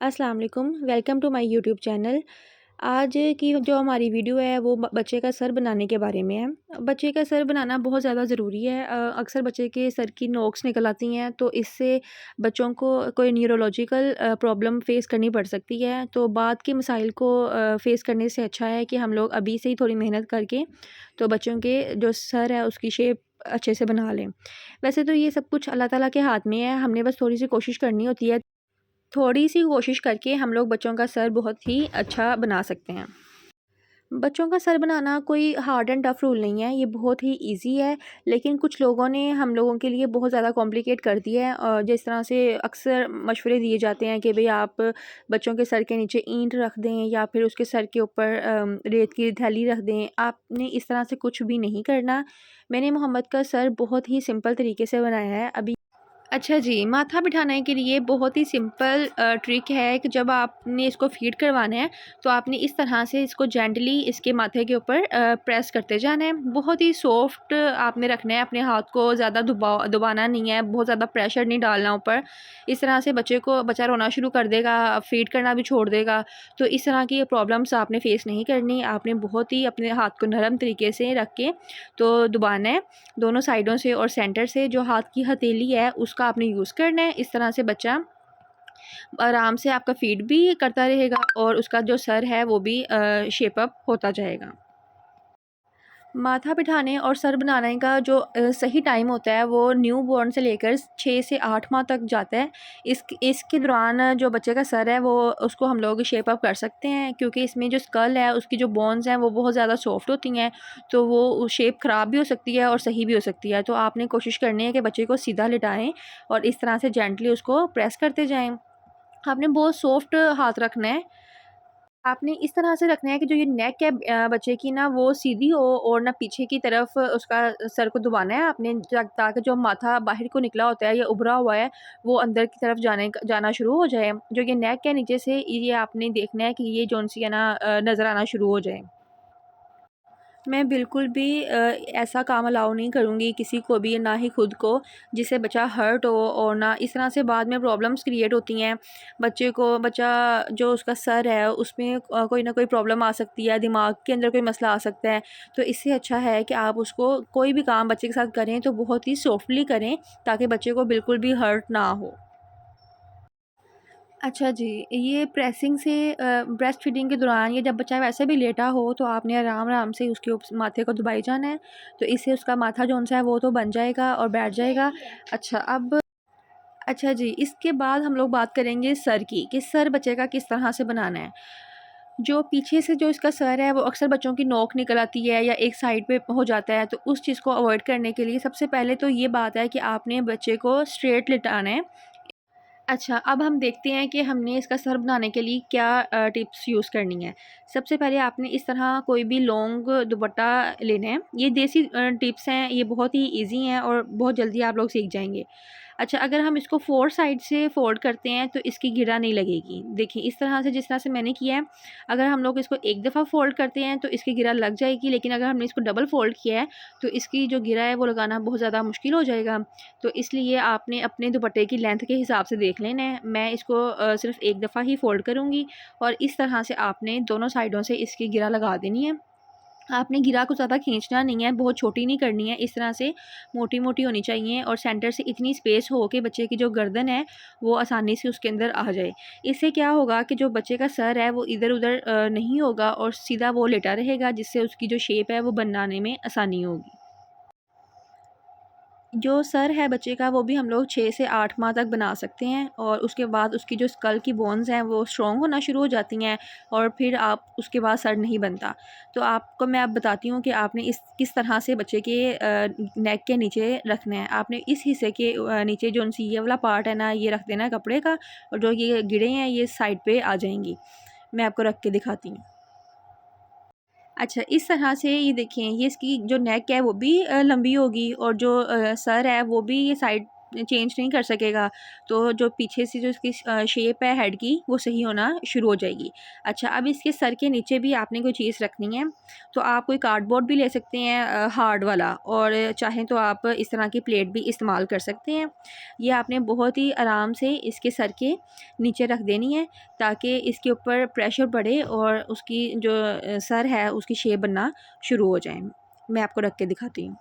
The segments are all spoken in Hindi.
अस्सलाम वालेकुम, welcome to my YouTube channel. आज की जो हमारी वीडियो है वो बच्चे का सर बनाने के बारे में है। बच्चे का सर बनाना बहुत ज़्यादा ज़रूरी है। अक्सर बच्चे के सर की नोक्स निकल आती हैं, तो इससे बच्चों को कोई न्यूरोलॉजिकल प्रॉब्लम फ़ेस करनी पड़ सकती है। तो बाद के मसाइल को फ़ेस करने से अच्छा है कि हम लोग अभी से ही थोड़ी मेहनत करके तो बच्चों के जो सर है उसकी शेप अच्छे से बना लें। वैसे तो ये सब कुछ अल्लाह ताला के हाथ में है, हमने बस थोड़ी सी कोशिश करनी होती है। थोड़ी-सी कोशिश करके हम लोग बच्चों का सर बहुत ही अच्छा बना सकते हैं। बच्चों का सर बनाना कोई हार्ड एंड टफ़ रूल नहीं है, ये बहुत ही ईज़ी है, लेकिन कुछ लोगों ने हम लोगों के लिए बहुत ज़्यादा कॉम्प्लिकेट कर दिया है। जिस तरह से अक्सर मशवरे दिए जाते हैं कि भई आप बच्चों के सर के नीचे ईंट रख दें या फिर उसके सर के ऊपर रेत की थैली रख दें। आपने इस तरह से कुछ भी नहीं करना। मैंने मोहम्मद का सर बहुत ही सिंपल तरीके से बनाया है। अभी अच्छा जी, माथा बिठाने के लिए बहुत ही सिंपल ट्रिक है कि जब आपने इसको फ़ीड करवाना है, तो आपने इस तरह से इसको जेंटली इसके माथे के ऊपर प्रेस करते जाना है। बहुत ही सॉफ्ट आपने रखना है, अपने हाथ को ज़्यादा दबाना नहीं है, बहुत ज़्यादा प्रेशर नहीं डालना ऊपर। इस तरह से बच्चा रोना शुरू कर देगा, फ़ीड करना भी छोड़ देगा। तो इस तरह की प्रॉब्लम्स आपने फ़ेस नहीं करनी। आपने बहुत ही अपने हाथ को नरम तरीके से रख के तो दबाना है। दोनों साइडों से और सेंटर से जो हाथ की हथेली है उसका आपने यूज़ करना है। इस तरह से बच्चा आराम से आपका फ़ीड भी करता रहेगा और उसका जो सर है वो भी शेप अप होता जाएगा। माथा बिठाने और सर बनाने का जो सही टाइम होता है वो न्यू बॉर्न से लेकर 6 से 8 माह तक जाता है। इसके दौरान जो बच्चे का सर है वो उसको हम लोग शेप अप कर सकते हैं, क्योंकि इसमें जो स्कल है उसकी जो बोन्स हैं वो बहुत ज़्यादा सॉफ्ट होती हैं, तो वो शेप ख़राब भी हो सकती है और सही भी हो सकती है। तो आपने कोशिश करनी है कि बच्चे को सीधा लिटाएँ और इस तरह से जेंटली उसको प्रेस करते जाएँ। आपने बहुत सॉफ्ट हाथ रखना है। आपने इस तरह से रखना है कि जो ये नेक है बच्चे की ना वो सीधी हो और ना पीछे की तरफ उसका सर को दबाना है आपने, ताकि जो माथा बाहर को निकला होता है या उभरा हुआ है वो अंदर की तरफ जाना शुरू हो जाए। जो ये नेक है नीचे से ये आपने देखना है कि ये जौन सी है ना नज़र आना शुरू हो जाए। मैं बिल्कुल भी ऐसा काम अलाउ नहीं करूँगी किसी को भी, ना ही खुद को, जिससे बच्चा हर्ट हो और ना इस तरह से बाद में प्रॉब्लम्स क्रिएट होती हैं। बच्चा जो उसका सर है उसमें कोई ना कोई प्रॉब्लम आ सकती है, दिमाग के अंदर कोई मसला आ सकता है। तो इससे अच्छा है कि आप उसको कोई भी काम बच्चे के साथ करें तो बहुत ही सॉफ्टली करें, ताकि बच्चे को बिल्कुल भी हर्ट ना हो। अच्छा जी, ये प्रेसिंग से ब्रेस्ट फीडिंग के दौरान या जब बच्चा वैसे भी लेटा हो तो आपने आराम-आराम से उसके माथे को दबाई जाना है। तो इससे उसका माथा जौन-सा है वो तो बन जाएगा और बैठ जाएगा। अच्छा अब अच्छा जी, इसके बाद हम लोग बात करेंगे सर की, कि सर बच्चे का किस तरह से बनाना है। जो पीछे से जो इसका सर है वो अक्सर बच्चों की नोक निकल आती है या एक साइड पे हो जाता है, तो उस चीज़ को अवॉइड करने के लिए सबसे पहले तो ये बात है कि आपने बच्चे को स्ट्रेट लिटाना है। अच्छा, अब हम देखते हैं कि हमने इसका सर बनाने के लिए क्या टिप्स यूज़ करनी है। सबसे पहले आपने इस तरह कोई भी लॉन्ग दुपट्टा लेना है। ये देसी टिप्स हैं, ये बहुत ही ईज़ी हैं और बहुत जल्दी आप लोग सीख जाएँगे। अच्छा, अगर हम इसको 4 साइड से फ़ोल्ड करते हैं तो इसकी गिरा नहीं लगेगी। देखिए इस तरह से, जिस तरह से मैंने किया है, अगर हम लोग इसको एक दफ़ा फ़ोल्ड करते हैं तो इसकी गिरा लग जाएगी, लेकिन अगर हमने इसको डबल फ़ोल्ड किया है तो इसकी जो गिरा है वो लगाना बहुत ज़्यादा मुश्किल हो जाएगा। तो इसलिए आपने अपने दुपट्टे की लेंथ के हिसाब से देख लेना है। मैं इसको सिर्फ़ एक दफ़ा ही फ़ोल्ड करूँगी और इस तरह से आपने दोनों साइडों से इसकी गिरा लगा देनी है। आपने गिरा को ज़्यादा खींचना नहीं है, बहुत छोटी नहीं करनी है, इस तरह से मोटी-मोटी होनी चाहिए और सेंटर से इतनी स्पेस हो कि बच्चे की जो गर्दन है वो आसानी से उसके अंदर आ जाए। इससे क्या होगा कि जो बच्चे का सर है वो इधर-उधर नहीं होगा और सीधा वो लेटा रहेगा, जिससे उसकी जो शेप है वो बनाने में आसानी होगी। जो सर है बच्चे का वो भी हम लोग 6 से 8 माह तक बना सकते हैं और उसके बाद उसकी जो स्कल की बोन्स हैं वो स्ट्रॉन्ग होना शुरू हो जाती हैं और फिर आप उसके बाद सर नहीं बनता। तो आपको मैं अब बताती हूँ कि आपने इस किस तरह से बच्चे के नेक के नीचे रखना है। आपने इस हिस्से के नीचे जो ये वाला पार्ट है ना, ये रख देना है कपड़े का, और जो ये गिरे हैं ये साइड पे आ जाएँगी। मैं आपको रख के दिखाती हूँ। अच्छा, इस तरह से ये देखिए, ये इसकी जो नेक है वो भी लंबी होगी और जो सर है वो भी ये साइड चेंज नहीं कर सकेगा, तो जो पीछे से जो इसकी शेप है हेड की वो सही होना शुरू हो जाएगी। अच्छा, अब इसके सर के नीचे भी आपने कोई चीज़ रखनी है, तो आप कोई कार्डबोर्ड भी ले सकते हैं हार्ड वाला, और चाहें तो आप इस तरह की प्लेट भी इस्तेमाल कर सकते हैं। ये आपने बहुत ही आराम से इसके सर के नीचे रख देनी है, ताकि इसके ऊपर प्रेशर पड़े और उसकी जो सर है उसकी शेप बनना शुरू हो जाए। मैं आपको रख के दिखाती हूँ।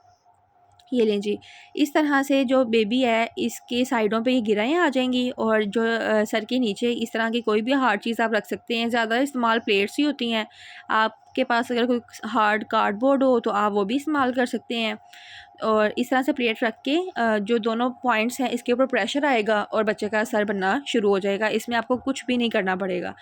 ये लें जी। इस तरह से जो बेबी है इसके साइडों पे ये गिराएँ आ जाएँगी, और जो सर के नीचे इस तरह की कोई भी हार्ड चीज़ आप रख सकते हैं। ज़्यादा इस्तेमाल प्लेट्स ही होती हैं। आपके पास अगर कोई हार्ड कार्डबोर्ड हो तो आप वो भी इस्तेमाल कर सकते हैं। और इस तरह से प्लेट रख के जो दोनों पॉइंट्स हैं इसके ऊपर प्रेशर आएगा और बच्चे का सर बनना शुरू हो जाएगा। इसमें आपको कुछ भी नहीं करना पड़ेगा।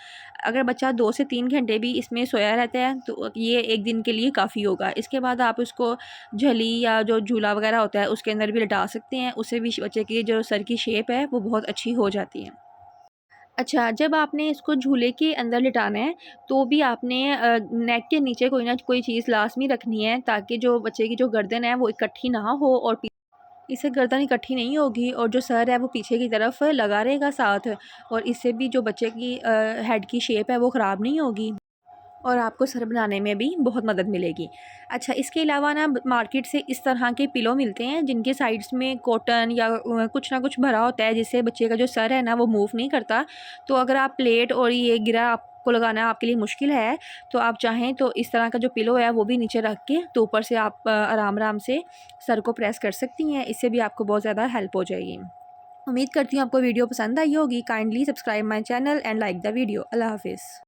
अगर बच्चा 2 से 3 घंटे भी इसमें सोया रहता है तो ये 1 दिन के लिए काफ़ी होगा। इसके बाद आप उसको झली या जो झूला वगैरह होता है उसके अंदर भी लिटा सकते हैं। उससे भी बच्चे की जो सर की शेप है वो बहुत अच्छी हो जाती है। अच्छा, जब आपने इसको झूले के अंदर लिटाना है, तो भी आपने नेक के नीचे कोई ना कोई चीज़ लाज़मी रखनी है, ताकि जो बच्चे की जो गर्दन है वो इकट्ठी ना हो, और इससे गर्दन इकट्ठी नहीं होगी और जो सर है वो पीछे की तरफ लगा रहेगा साथ, और इससे भी जो बच्चे की हेड की शेप है वो ख़राब नहीं होगी, और आपको सर बनाने में भी बहुत मदद मिलेगी। अच्छा, इसके अलावा ना मार्केट से इस तरह के पिलो मिलते हैं जिनके साइड्स में कॉटन या कुछ ना कुछ भरा होता है, जिससे बच्चे का जो सर है ना वो मूव नहीं करता। तो अगर आप प्लेट और ये गिरा आपको लगाना आपके लिए मुश्किल है, तो आप चाहें तो इस तरह का जो पिलो है वो भी नीचे रख के तो ऊपर से आप आराम-आराम से सर को प्रेस कर सकती हैं। इससे भी आपको बहुत ज़्यादा हेल्प हो जाएगी। उम्मीद करती हूँ आपको वीडियो पसंद आई होगी। Kindly subscribe my channel and like the video. अल्लाह हाफ़िज़।